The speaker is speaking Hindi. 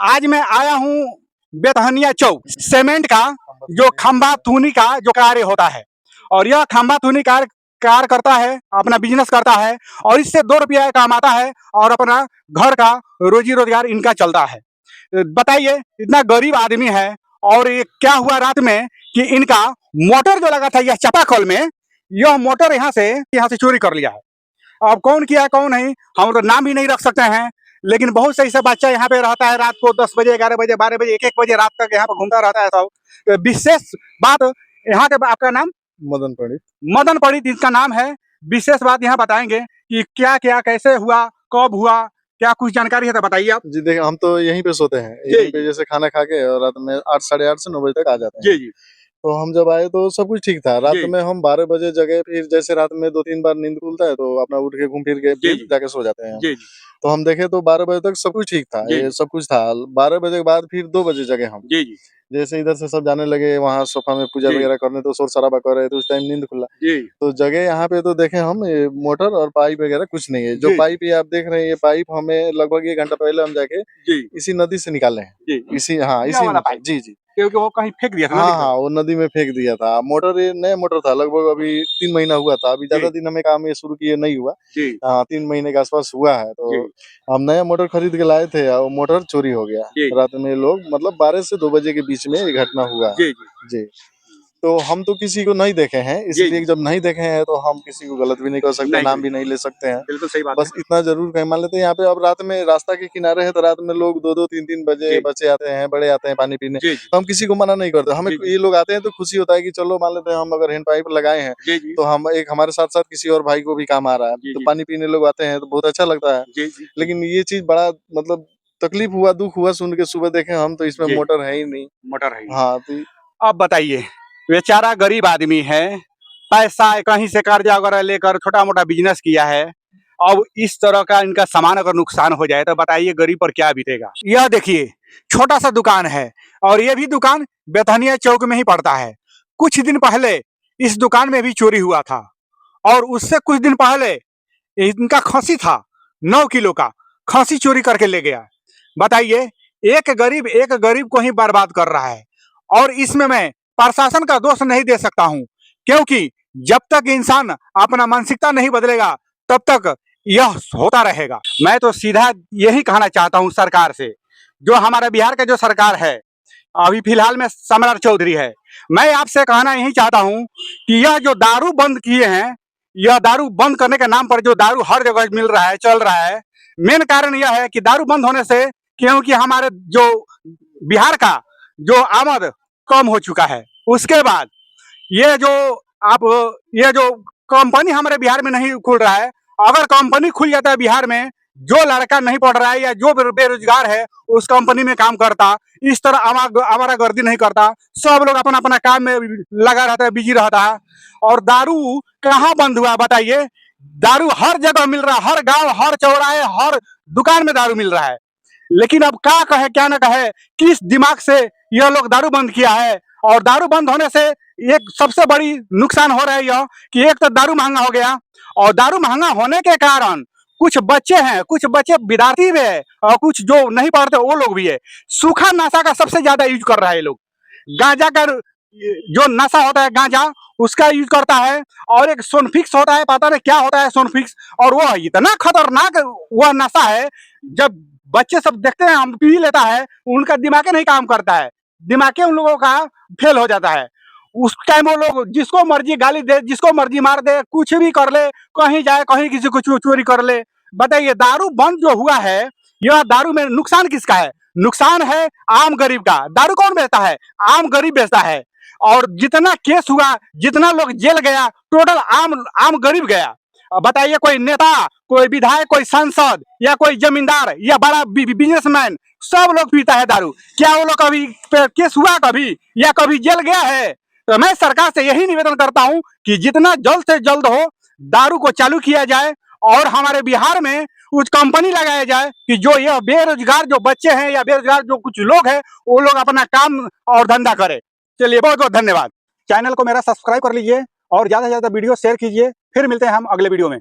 आज मैं आया हूँ बेतहनिया चौक सीमेंट का जो खंभा थूनी का जो कार्य होता है, और यह खंभा थूनी कार्य करता है, अपना बिजनेस करता है और इससे 2 रुपया कमाता है और अपना घर का रोजी रोजगार इनका चलता है। बताइए, इतना गरीब आदमी है और ये क्या हुआ रात में कि इनका मोटर जो लगा था यह चापाकल में, यह मोटर यहाँ से चोरी कर लिया है। अब कौन किया कौन नहीं हम तो नाम भी नहीं रख सकते हैं, लेकिन बहुत सही से बच्चा यहाँ पे रहता है, रात को 10 बजे 11 बजे 12 बजे 1-1 बजे रात तक यहाँ पे घूमता रहता है। सब विशेष बात यहाँ के, आपका नाम? मदन पंडित। मदन पंडित इसका नाम है। विशेष बात यहाँ बताएंगे कि क्या क्या कैसे हुआ, कब हुआ, क्या कुछ जानकारी है तो बताइए आप। जी देखिए, हम तो यहीं पे सोते हैं, यहीं पे जैसे खाना खा के और रात में 8 साढ़े 8 से 9 बजे तक आ जाते हैं। जी। तो हम जब आए तो सब कुछ ठीक था। रात में हम 12 बजे जगह, फिर जैसे रात में 2-3 बार नींद खुलता है तो अपना उठ के घूम फिर के फिर जाके सो जाते हैं। तो हम देखे तो 12 बजे तक सब कुछ ठीक था, ये सब कुछ था। 12 बजे के बाद फिर 2 बजे जगे हम। जैसे इधर से सब जाने लगे वहाँ सोफा में पूजा वगैरह करने, तो शोर शराबा कर रहे थे, उस टाइम नींद खुला। तो जगह यहाँ पे तो देखे हम मोटर और पाइप वगैरह कुछ नहीं है। जो पाइप ये आप देख रहे हैं, ये पाइप हमें लगभग 1 घंटा पहले हम जाके इसी नदी से निकाले हैं। इसी जी क्योंकि वो कहीं फेंक दिया था। हाँ, वो नदी में फेंक दिया था। मोटर ये नया मोटर था, लगभग अभी 3 महीना हुआ था। अभी ज्यादा दिन हमें काम ये शुरू किए नहीं हुआ। 3 महीने के आसपास हुआ है। तो हम नया मोटर खरीद के लाए थे और मोटर चोरी हो गया। रात में लोग मतलब 12 से 2 बजे के बीच में ये घटना हुआ। जी। तो हम तो किसी को नहीं देखे हैं, इसलिए जब नहीं देखे हैं तो हम किसी को गलत भी नहीं कर सकते, नाम भी नहीं ले सकते हैं। बिल्कुल सही बात। बस इतना जरूर कहीं मान लेते हैं, यहाँ पे अब रात में रास्ता के किनारे है तो रात में लोग 2-2 3-3 बजे बच्चे आते हैं, बड़े आते हैं पानी पीने। तो हम किसी को मना नहीं करते। हमें ये लोग आते हैं तो खुशी होता है कि चलो मान लेते हैं हम अगर हैंड पाइप लगाए हैं तो हम एक हमारे साथ साथ किसी और भाई को भी काम आ रहा है, तो पानी पीने लोग आते हैं तो बहुत अच्छा लगता है। लेकिन ये चीज बड़ा मतलब तकलीफ हुआ, दुख हुआ सुन के। सुबह देखे हम तो इसमें मोटर है ही नहीं। मोटर है। हाँ, तो अब बताइए, बेचारा गरीब आदमी है, पैसा कहीं से कर्जा वगैरह लेकर छोटा मोटा बिजनेस किया है, अब इस तरह का इनका सामान अगर नुकसान हो जाए तो बताइए गरीब पर क्या बीतेगा। यह देखिए, छोटा सा दुकान है और ये भी दुकान बेतहनिया चौक में ही पड़ता है। कुछ दिन पहले इस दुकान में भी चोरी हुआ था और उससे कुछ दिन पहले इनका खसी था, 9 किलो का खसी चोरी करके ले गया। बताइए, एक गरीब को ही बर्बाद कर रहा है। और इसमें मैं प्रशासन का दोष नहीं दे सकता हूं, क्योंकि जब तक इंसान अपना मानसिकता नहीं बदलेगा तब तक यह होता रहेगा। मैं तो सीधा यही कहना चाहता हूं सरकार से, जो हमारे बिहार का जो सरकार है अभी फिलहाल में सम्राट चौधरी है, मैं आपसे कहना यही चाहता हूं कि यह जो दारू बंद किए हैं, यह दारू बंद करने के नाम पर जो दारू हर जगह मिल रहा है, चल रहा है, मेन कारण यह है कि दारू बंद होने से, क्योंकि हमारे जो बिहार का जो आमद कम हो चुका है। उसके बाद ये जो कंपनी हमारे बिहार में नहीं खुल रहा है, अगर कंपनी खुल जाता है बिहार में, जो लड़का नहीं पढ़ रहा है या जो बेरोजगार है उस कंपनी में काम करता, इस तरह आवारा गर्दी नहीं करता, सब लोग अपना अपना काम में लगा रहता है, बिजी रहता है। और दारू कहाँ बंद हुआ बताइए? दारू हर जगह मिल रहा है, हर गांव, हर चौराहे, हर दुकान में दारू मिल रहा है। लेकिन अब क्या कहे क्या ना कहे, किस दिमाग से यह लोग दारू बंद किया है। और दारू बंद होने से एक सबसे बड़ी नुकसान हो रहा है यह कि एक तो दारू महंगा हो गया, और दारू महंगा होने के कारण कुछ बच्चे विद्यार्थी भी है और कुछ जो नहीं पढ़ते वो लोग भी है, सूखा नशा का सबसे ज्यादा यूज कर रहा है लोग। गांजा का जो नशा होता है, गांजा उसका यूज करता है, और एक सोनफिक्स होता है, पता नहीं क्या होता है सोनफिक्स, और वो इतना खतरनाक वह नशा है, जब बच्चे सब देखते हैं हम पी लेता है, उनका दिमाग नहीं काम करता है, दिमाग उन लोगों का फेल हो जाता है। उस टाइम वो लोग जिसको मर्जी गाली दे, जिसको मर्जी मार दे, कुछ भी कर ले, कहीं जाए कहीं किसी को चोरी कर ले। बताइए, दारू बंद जो हुआ है, यह दारू में नुकसान किसका है? नुकसान है आम गरीब का। दारू कौन बेचता है? आम गरीब बेचता है। और जितना केस हुआ, जितना लोग जेल गया, टोटल आम गरीब गया। बताइए, कोई नेता, कोई विधायक, कोई सांसद या कोई जमींदार या बड़ा बिजनेसमैन, सब लोग पीता है दारू। क्या वो लोग कभी केस हुआ कभी, या कभी जेल गया है? तो मैं सरकार से यही निवेदन करता हूं कि जितना जल्द से जल्द हो दारू को चालू किया जाए, और हमारे बिहार में कुछ कंपनी लगाया जाए कि जो यह बेरोजगार जो बच्चे हैं या बेरोजगार जो कुछ लोग हैं, वो लोग अपना काम और धंधा करें। चलिए, बहुत बहुत धन्यवाद। चैनल को मेरा सब्सक्राइब कर लीजिए और ज्यादा से ज्यादा वीडियो शेयर कीजिए। फिर मिलते हैं हम अगले वीडियो में।